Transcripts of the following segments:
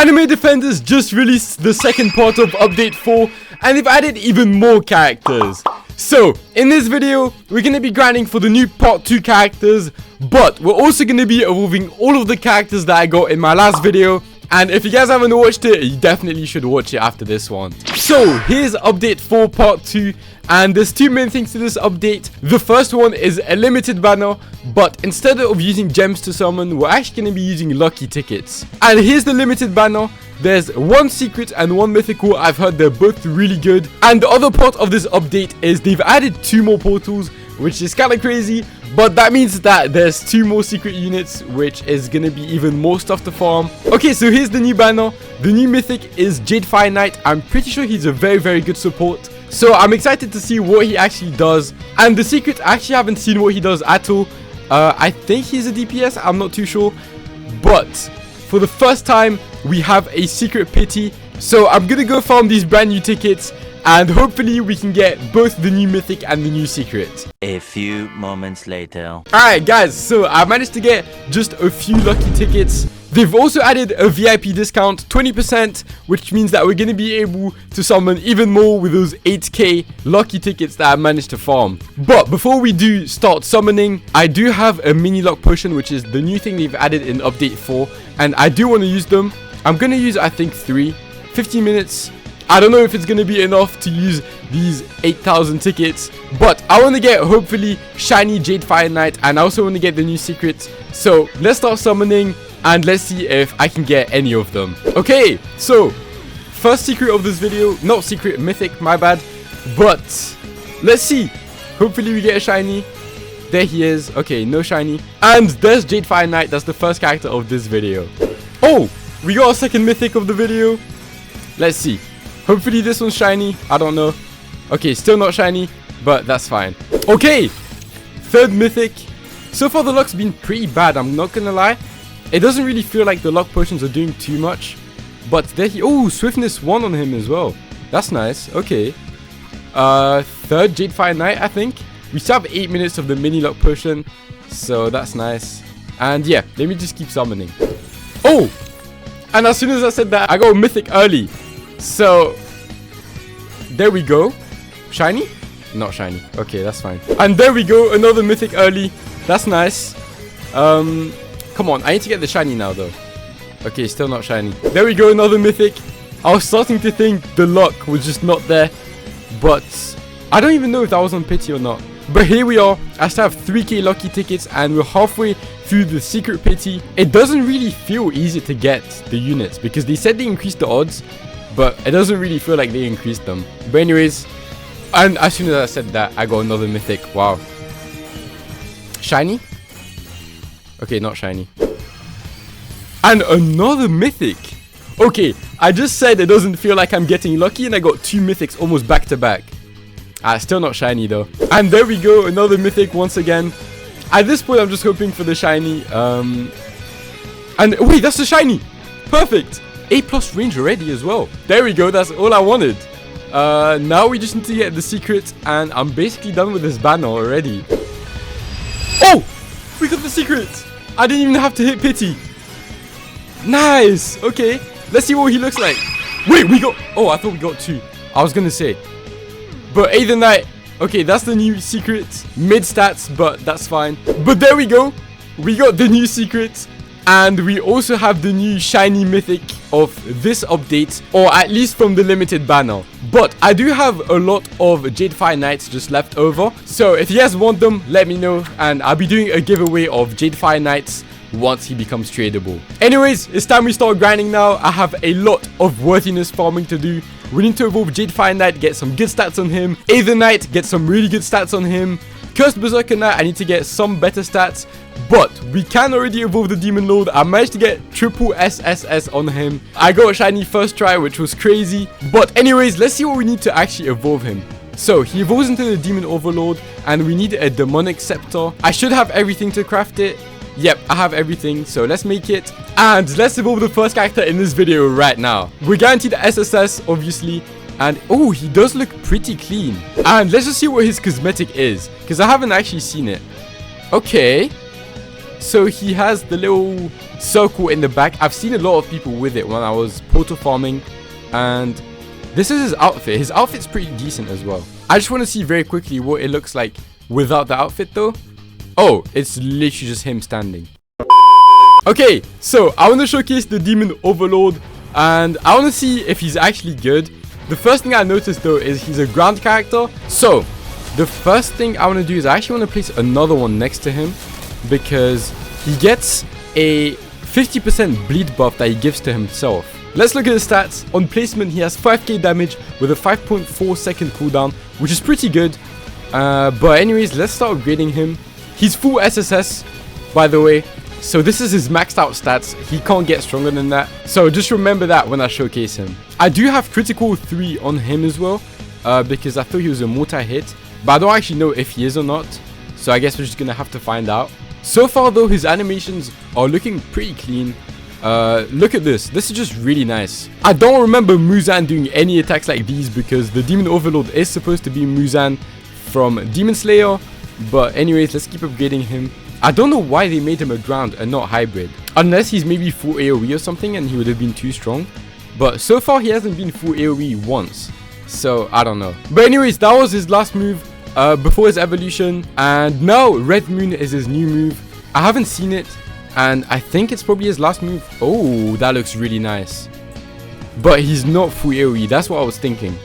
Anime Defenders just released the second part of Update 4, and they've added even more characters. So, in this video, we're going to be grinding for the new Part 2 characters, but we're also going to be evolving all of the characters that I got in my last video. And if you guys haven't watched it, you definitely should watch it after this one. So, here's Update 4 Part 2. And there's two main things to this update. The first one is a limited banner, but instead of using gems to summon, we're actually going to be using lucky tickets. And here's the limited banner. There's one secret and one mythical. I've heard they're both really good. And the other part of this update is they've added 2 more portals, which is kind of crazy. But that means that there's 2 more secret units, which is going to be even more stuff to farm. Okay, so here's the new banner. The new mythic is Jade Fire Knight. I'm pretty sure he's a very, very good support. So I'm excited to see what he actually does. And the secret, I actually haven't seen what he does at all. I think he's a DPS. I'm not too sure. But for the first time, we have a secret pity. So I'm going to go farm these brand new tickets. And hopefully we can get both the new mythic and the new secret. A few moments later. Alright guys, so I managed to get just a few lucky tickets. They've also added a VIP discount, 20%, which means that we're going to be able to summon even more with those 8k lucky tickets that I managed to farm. But before we do start summoning, I do have a mini luck potion, which is the new thing they've added in Update 4. And I do want to use them. I'm going to use, I think, 15 minutes. I don't know if it's going to be enough to use these 8,000 tickets, but I want to get, hopefully, shiny Jade Fire Knight, and I also want to get the new secrets. So, let's start summoning, and let's see if I can get any of them. Okay, so, first secret of this video, not secret, mythic, my bad, but let's see. Hopefully we get a shiny. There he is. Okay, no shiny. And there's Jade Fire Knight. That's the first character of this video. Oh, we got a second mythic of the video. Let's see. Hopefully this one's shiny. I don't know. Okay, still not shiny, but that's fine. Okay, third mythic. So far the luck's been pretty bad, I'm not gonna lie. It doesn't really feel like the luck potions are doing too much. But there he... Oh, swiftness 1 on him as well. That's nice. Okay. Third Jade Fire Knight, I think. We still have 8 minutes of the mini luck potion. So that's nice. And yeah, let me just keep summoning. Oh! And as soon as I said that, I got a mythic early. So, there we go. Shiny? Not shiny. Okay, that's fine. And there we go. Another mythic early. That's nice. Come on. I need to get the shiny now, though. Okay, still not shiny. There we go. Another mythic. I was starting to think the luck was just not there. But I don't even know if that was on pity or not. But here we are. I still have 3k lucky tickets and we're halfway through the secret pity. It doesn't really feel easy to get the units because they said they increased the odds. But it doesn't really feel like they increased them. But anyways, and as soon as I said that, I got another mythic. Wow. Shiny? Okay, not shiny. And another mythic. Okay, I just said it doesn't feel like I'm getting lucky and I got 2 mythics almost back to back. Still not shiny though. And there we go, another mythic once again. At this point, I'm just hoping for the shiny. And wait, that's the shiny. Perfect. A+ range already as well. There we go, that's all I wanted. Now we just need to get the secret and I'm basically done with this banner already. Oh! We got the secret! I didn't even have to hit pity. Nice! Okay, let's see what he looks like. Wait, we got... Oh, I thought we got 2. I was gonna say. But Aether Knight. Okay, that's the new secret. Mid stats, but that's fine. But there we go. We got the new secret. And we also have the new shiny mythic of this update, or at least from the limited banner. But I do have a lot of Jade Fire Knights just left over. So if you guys want them, let me know. And I'll be doing a giveaway of Jade Fire Knights once he becomes tradable. Anyways, it's time we start grinding now. I have a lot of worthiness farming to do. We need to evolve Jade Fire Knight, get some good stats on him. Aether Knight, get some really good stats on him. Cursed Berserker Knight, I need to get some better stats. But we can already evolve the Demon Lord. I managed to get triple SSS on him. I got a shiny first try, which was crazy. But anyways, let's see what we need to actually evolve him. So he evolves into the Demon Overlord and we need a Demonic Scepter. I should have everything to craft it. Yep, I have everything, so let's make it. And let's evolve the first character in this video right now. We're guaranteed SSS, obviously. And oh, he does look pretty clean. And let's just see what his cosmetic is, because I haven't actually seen it. Okay. So he has the little circle in the back. I've seen a lot of people with it when I was portal farming. And this is his outfit. His outfit's pretty decent as well. I just want to see very quickly what it looks like without the outfit though. Oh, it's literally just him standing. Okay, so I want to showcase the Demon Overlord. And I want to see if he's actually good. The first thing I noticed though is he's a ground character. So the first thing I want to do is I actually want to place another one next to him, because he gets a 50% bleed buff that he gives to himself. Let's look at his stats. On placement, he has 5k damage with a 5.4 second cooldown, which is pretty good. But anyways, let's start upgrading him. He's full SSS, by the way. So this is his maxed out stats. He can't get stronger than that. So just remember that when I showcase him. I do have critical 3 on him as well, because I thought he was a multi-hit. But I don't actually know if he is or not. So I guess we're just going to have to find out. So far though, his animations are looking pretty clean. Look at this. This is just really nice. I don't remember Muzan doing any attacks like these, because the Demon Overlord is supposed to be Muzan from Demon Slayer. But anyways, let's keep upgrading him. I don't know why they made him a ground and not hybrid. Unless he's maybe full AoE or something and he would have been too strong. But so far he hasn't been full AoE once. So I don't know. But anyways, that was his last move before his evolution. And now Red Moon is his new move. I haven't seen it. And I think it's probably his last move. Oh, that looks really nice. But he's not full AoE. That's what I was thinking.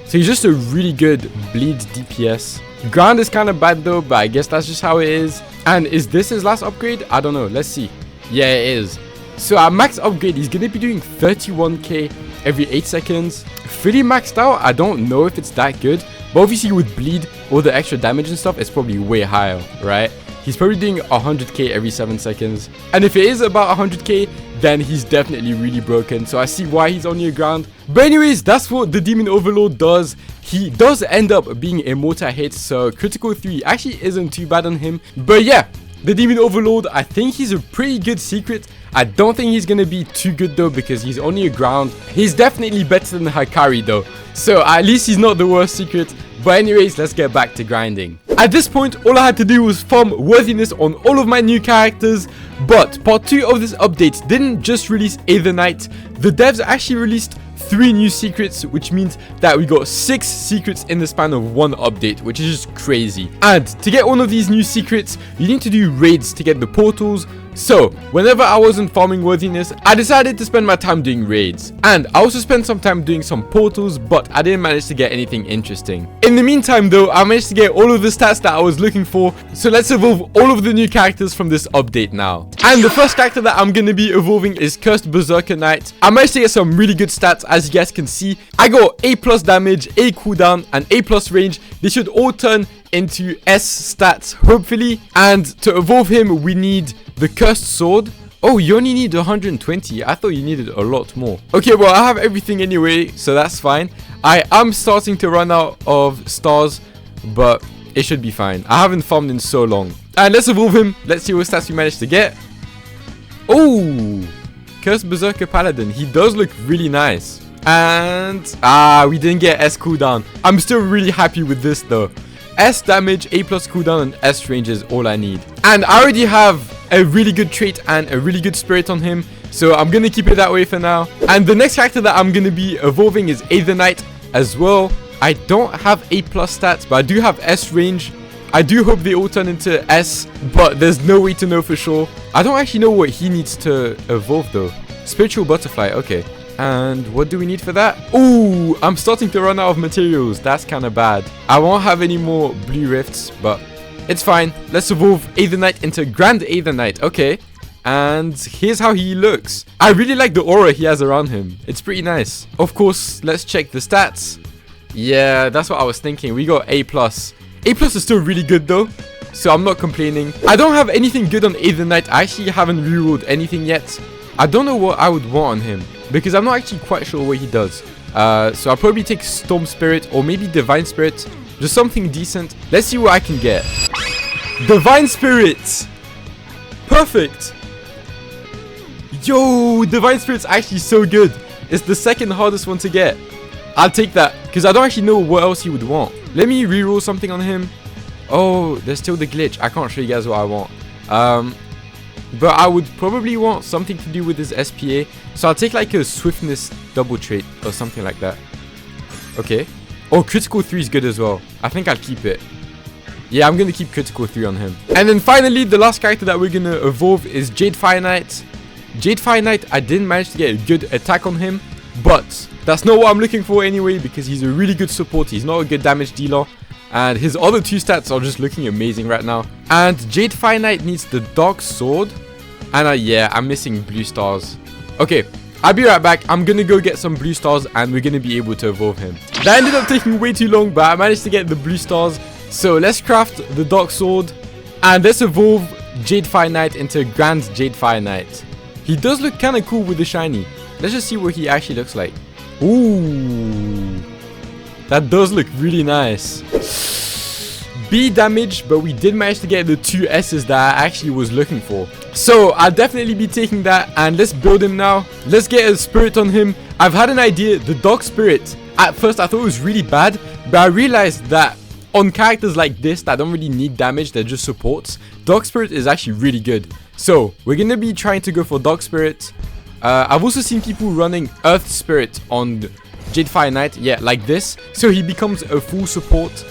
So he's just a really good bleed DPS. Ground is kind of bad though, but I guess that's just how it is. And is this his last upgrade? I don't know. Let's see. Yeah, it is. So at max upgrade, he's going to be doing 31k every 8 seconds. Fully maxed out, I don't know if it's that good. But obviously with bleed, all the extra damage and stuff, it's probably way higher, right? He's probably doing 100k every 7 seconds. And if it is about 100k, then he's definitely really broken. So I see why he's on your ground. But anyways, that's what the Demon Overlord does. He does end up being a multi-hit, so critical 3 actually isn't too bad on him. But yeah, the Demon Overlord, I think he's a pretty good secret. I don't think he's going to be too good though, because he's only a ground. He's definitely better than Hikari though. So at least he's not the worst secret. But anyways, let's get back to grinding. At this point, all I had to do was farm worthiness on all of my new characters. But part 2 of this update didn't just release Aether Knight. The devs actually released 3 new secrets, which means that we got 6 secrets in the span of 1 update, which is just crazy. And to get one of these new secrets, you need to do raids to get the portals. So whenever I wasn't farming worthiness, I decided to spend my time doing raids. And I also spent some time doing some portals, but I didn't manage to get anything interesting. In the meantime though, I managed to get all of the stats that I was looking for. So let's evolve all of the new characters from this update now. And the first character that I'm going to be evolving is Cursed Berserker Knight. I managed to get some really good stats, as you guys can see. I got A+ damage, A cooldown, and A+ range. They should all turn into S stats, hopefully. And to evolve him, we need the Cursed Sword. Oh, you only need 120. I thought you needed a lot more. Okay, well, I have everything anyway, so that's fine. I am starting to run out of stars, but it should be fine. I haven't farmed in so long. And let's evolve him. Let's see what stats we managed to get. Oh, Cursed Berserker Paladin. He does look really nice. And we didn't get S cooldown. I'm still really happy with this though. S damage, A+ cooldown, and S range is all I need. And I already have a really good trait and a really good spirit on him, so I'm gonna keep it that way for now. And the next character that I'm gonna be evolving is Aether Knight as well. I don't have A+ stats, but I do have S range. I do hope they all turn into S, but there's no way to know for sure. I don't actually know what he needs to evolve though. Spiritual Butterfly, okay. And what do we need for that? Ooh, I'm starting to run out of materials. That's kind of bad. I won't have any more blue rifts, but it's fine. Let's evolve Aether Knight into Grand Aether Knight. Okay. And here's how he looks. I really like the aura he has around him. It's pretty nice. Of course, let's check the stats. Yeah, that's what I was thinking. We got A+. A+ is still really good though, so I'm not complaining. I don't have anything good on Aether Knight. I actually haven't rerolled anything yet. I don't know what I would want on him, because I'm not actually quite sure what he does. So I'll probably take Storm Spirit or maybe Divine Spirit. Just something decent. Let's see what I can get. Divine Spirit! Perfect! Yo, Divine Spirit's actually so good. It's the second hardest one to get. I'll take that, because I don't actually know what else he would want. Let me reroll something on him. Oh, there's still the glitch. I can't show you guys what I want. but I would probably want something to do with his SPA. So I'll take like a swiftness double trait or something like that. Okay. Oh, critical 3 is good as well. I think I'll keep it. Yeah, I'm gonna keep critical 3 on him. And then finally, the last character that we're gonna evolve is Jade Fire Knight. Jade Fire Knight, I didn't manage to get a good attack on him, but that's not what I'm looking for anyway, because he's a really good support. He's not a good damage dealer, and his other 2 stats are just looking amazing right now. And Jade Fire Knight needs the Dark Sword, and yeah, I'm missing blue stars. Okay, I'll be right back. I'm gonna go get some blue stars, and we're gonna be able to evolve him. That ended up taking way too long, but I managed to get the blue stars. So let's craft the Dark Sword, and let's evolve Jade Fire Knight into Grand Jade Fire Knight. He does look kind of cool with the shiny. Let's just see what he actually looks like. Ooh, that does look really nice. B damage, but we did manage to get the 2 S's that I actually was looking for. So I'll definitely be taking that, and let's build him now. Let's get a spirit on him. I've had an idea. The Dark Spirit, at first I thought it was really bad, but I realized that on characters like this that don't really need damage, they're just supports, Dark Spirit is actually really good. So we're gonna be trying to go for Dark Spirit. I've also seen people running Earth Spirit on Jade Fire Knight, yeah, like this, so he becomes a full support.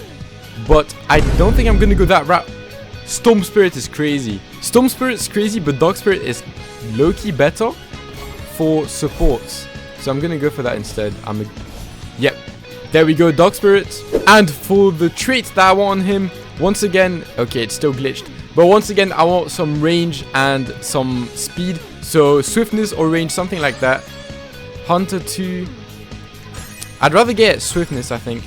But I don't think I'm gonna go that route. Storm Spirit is crazy. Storm Spirit is crazy, but Dark Spirit is low-key better for supports. So I'm gonna go for that instead. Yep. There we go, Dark Spirit. And for the traits that I want on him, once again, okay, it's still glitched, but once again, I want some range and some speed. So swiftness or range, something like that. Hunter 2. I'd rather get swiftness, I think.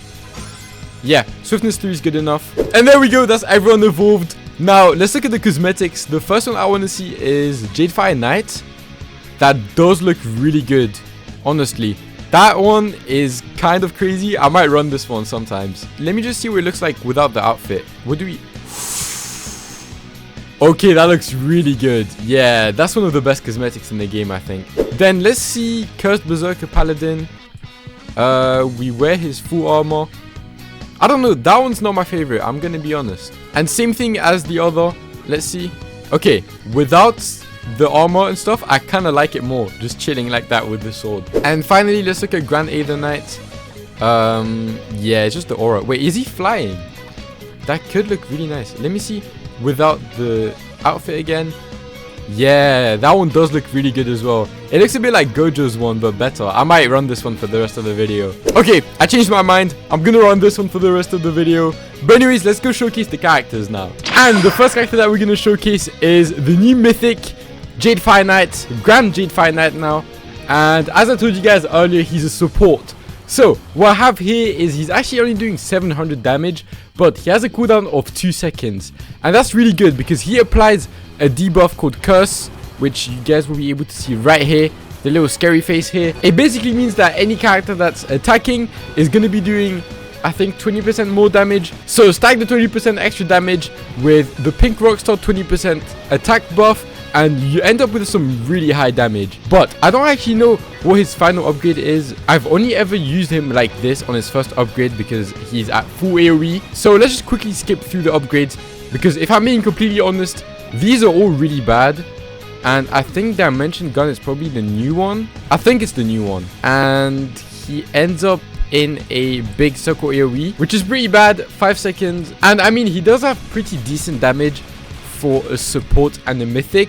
Yeah, swiftness 3 is good enough. And there we go, that's everyone evolved. Now, let's look at the cosmetics. The first one I want to see is Jade Fire Knight. That does look really good, honestly. That one is kind of crazy. I might run this one sometimes. Let me just see what it looks like without the outfit. What do we... Okay, that looks really good. Yeah, that's one of the best cosmetics in the game, I think. Then let's see Cursed Berserker Paladin. We wear his full armor. I don't know, that one's not my favorite, I'm gonna be honest. And same thing as the other. Let's see. Okay, without the armor and stuff, I kind of like it more, just chilling like that with the sword. And finally, let's look at Grand Aether Knight. Yeah, it's just the aura. Wait, is he flying? That could look really nice. Let me see without the outfit again. Yeah, that one does look really good as well. It looks a bit like Gojo's one, but better. I might run this one for the rest of the video. Okay, I changed my mind. I'm gonna run this one for the rest of the video. But anyways, let's go showcase the characters now. And the first character that we're gonna showcase is the new mythic Jade Fire Knight, Grand Jade Fire Knight now. And as I told you guys earlier, he's a support. So what I have here is he's actually only doing 700 damage, but he has a cooldown of 2 seconds. And that's really good because he applies a debuff called Curse, which you guys will be able to see right here, the little scary face here. It basically means that any character that's attacking is going to be doing, I think, 20% more damage. So stack the 20% extra damage with the pink rockstar 20% attack buff, and you end up with some really high damage. But I don't actually know what his final upgrade is. I've only ever used him like this on his first upgrade because he's at full AoE. So let's just quickly skip through the upgrades, because if I'm being completely honest, these are all really bad. And I think Dimension Gun is probably the new one. I think it's the new one. And he ends up in a big circle AoE, which is pretty bad, 5 seconds. And I mean, he does have pretty decent damage for a support and a mythic.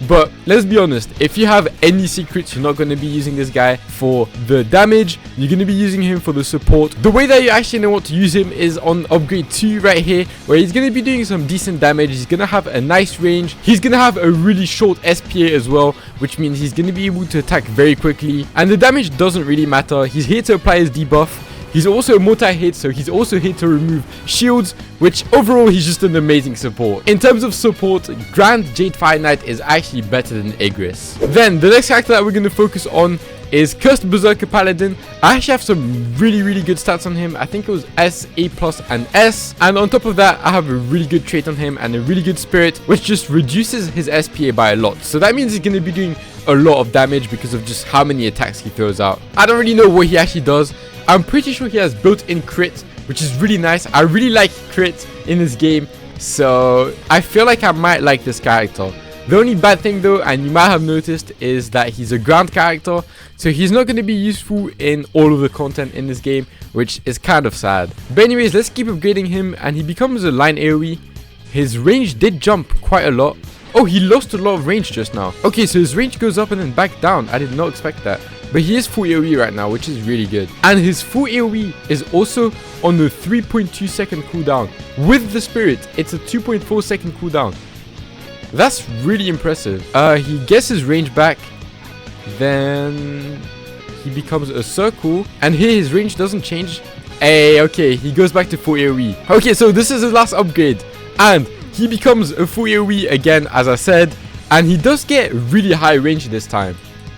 But let's be honest, if you have any secrets, you're not going to be using this guy for the damage. You're going to be using him for the support. The way that you actually know what to use him is on upgrade 2 right here, where he's going to be doing some decent damage. He's going to have a nice range. He's going to have a really short SPA as well, which means he's going to be able to attack very quickly. And the damage doesn't really matter. He's here to apply his debuff. He's also a multi-hit, so he's also here to remove shields, which overall he's just an amazing support. In terms of support, Grand Jade Fire Knight is actually better than Igris. Then the next character that we're going to focus on is Cursed Berserker Paladin. I actually have some really good stats on him. I think it was S, A+, and S. And on top of that, I have a really good trait on him and a really good spirit, which just reduces his SPA by a lot. So that means he's going to be doing a lot of damage because of just how many attacks he throws out. I don't really know what he actually does. I'm pretty sure he has built-in crit, which is really nice. I really like crit in this game, so I feel like I might like this character. The only bad thing though, and you might have noticed, is that he's a ground character, so he's not going to be useful in all of the content in this game, which is kind of sad. But anyways, let's keep upgrading him, and he becomes a line AoE. His range did jump quite a lot. Oh, he lost a lot of range just now. Okay, so his range goes up and then back down. I did not expect that. But he is full AoE right now, which is really good. And his full AoE is also on the 3.2 second cooldown. With the spirit, it's a 2.4 second cooldown. That's really impressive. He gets his range back. Then he becomes a circle. And here his range doesn't change. Hey, okay, he goes back to full AoE. Okay, so this is his last upgrade. And he becomes a full AoE again, as I said. And he does get really high range this time.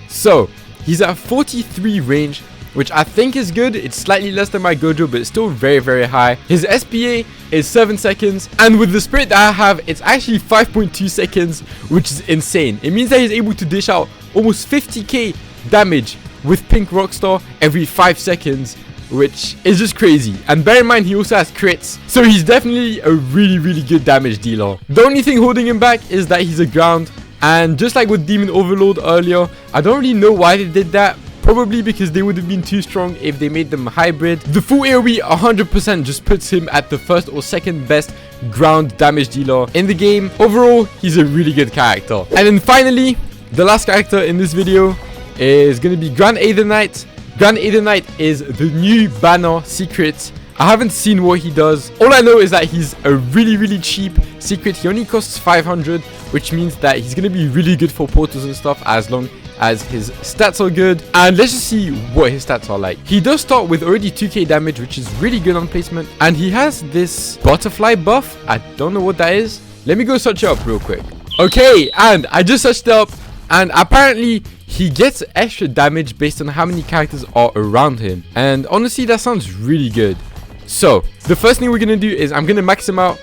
So he's at 43 range, which I think is good. It's slightly less than my Gojo, but it's still very, very high. His SPA is 7 seconds. And with the spirit that I have, it's actually 5.2 seconds, which is insane. It means that he's able to dish out almost 50k damage with Pink Rockstar every 5 seconds, which is just crazy. And bear in mind, he also has crits, so he's definitely a really, really good damage dealer. The only thing holding him back is that he's a ground. And just like with Demon Overload earlier, I don't really know why they did that. Probably because they would have been too strong if they made them hybrid. The full AoE 100% just puts him at the first or second best ground damage dealer in the game. Overall, he's a really good character. And then finally, the last character in this video is going to be Grand Aether Knight. Grand Aether Knight is the new banner secret. I haven't seen what he does. All I know is that he's a really, really cheap secret. He only costs 500, which means that he's going to be really good for portals and stuff as long as his stats are good. And let's just see what his stats are like. He does start with already 2k damage, which is really good on placement. And he has this butterfly buff. I don't know what that is. Let me go search it up real quick. Okay, and I just searched it up. And apparently he gets extra damage based on how many characters are around him. And honestly, that sounds really good. So the first thing we're going to do is I'm going to max him out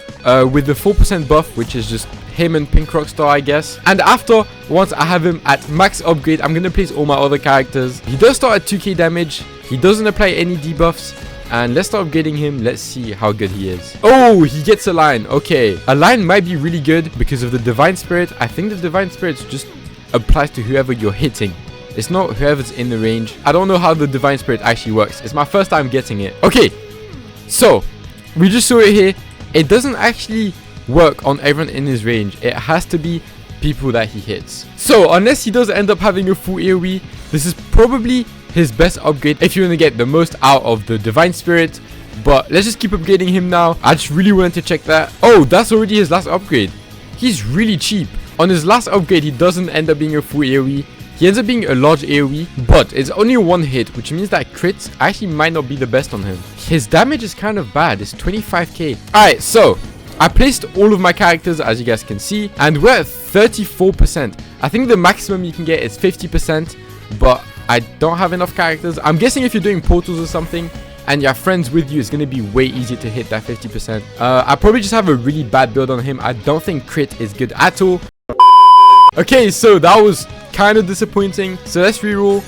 with the 4% buff, which is just him and Pink Rockstar, I guess. And after, once I have him at max upgrade, I'm going to place all my other characters. He does start at 2k damage. He doesn't apply any debuffs. And let's start upgrading him. Let's see how good he is. Oh, he gets a line. Okay, a line might be really good because of the Divine Spirit. I think the Divine Spirit just applies to whoever you're hitting. It's not whoever's in the range. I don't know how the Divine Spirit actually works. It's my first time getting it. Okay, so we just saw it here. It doesn't actually work on everyone in his range. It has to be people that he hits. So unless he does end up having a full AoE, this is probably his best upgrade if you want to get the most out of the Divine Spirit. But let's just keep upgrading him now. I just really wanted to check that. Oh, that's already his last upgrade. He's really cheap. On his last upgrade, he doesn't end up being a full AoE. He ends up being a large AoE, but it's only one hit, which means that crits actually might not be the best on him. His damage is kind of bad. It's 25k. Alright, so I placed all of my characters, as you guys can see, and we're at 34%. I think the maximum you can get is 50%, but I don't have enough characters. I'm guessing if you're doing portals or something and you have friends with you, it's going to be way easier to hit that 50%. I probably just have a really bad build on him. I don't think crit is good at all. Okay, so that was kind of disappointing. So let's reroll.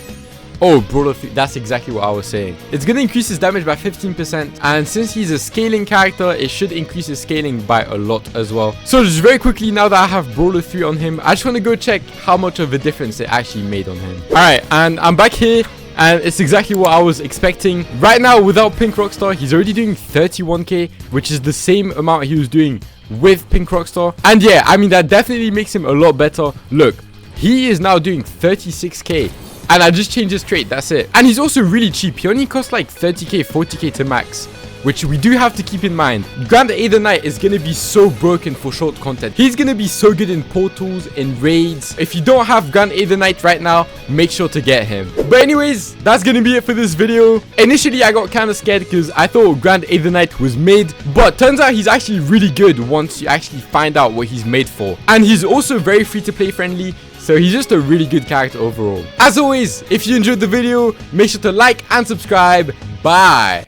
Oh, Brawler 3, that's exactly what I was saying. It's going to increase his damage by 15%. And since he's a scaling character, it should increase his scaling by a lot as well. So just very quickly, now that I have Brawler 3 on him, I just want to go check how much of a difference it actually made on him. Alright, and I'm back here. And it's exactly what I was expecting. Right now, without Pink Rockstar, he's already doing 31k, which is the same amount he was doing with Pink Rockstar. And yeah, I mean, that definitely makes him a lot better. Look, he is now doing 36k. And I just changed his trait, that's it. And he's also really cheap. He only costs like 30k, 40k to max, which we do have to keep in mind. Grand Aether Knight is going to be so broken for short content. He's going to be so good in portals, in raids. If you don't have Grand Aether Knight right now, make sure to get him. But anyways, that's going to be it for this video. Initially, I got kind of scared because I thought Grand Aether Knight was mid. But turns out he's actually really good once you actually find out what he's made for. And he's also very free-to-play friendly. So he's just a really good character overall. As always, if you enjoyed the video, make sure to like and subscribe. Bye.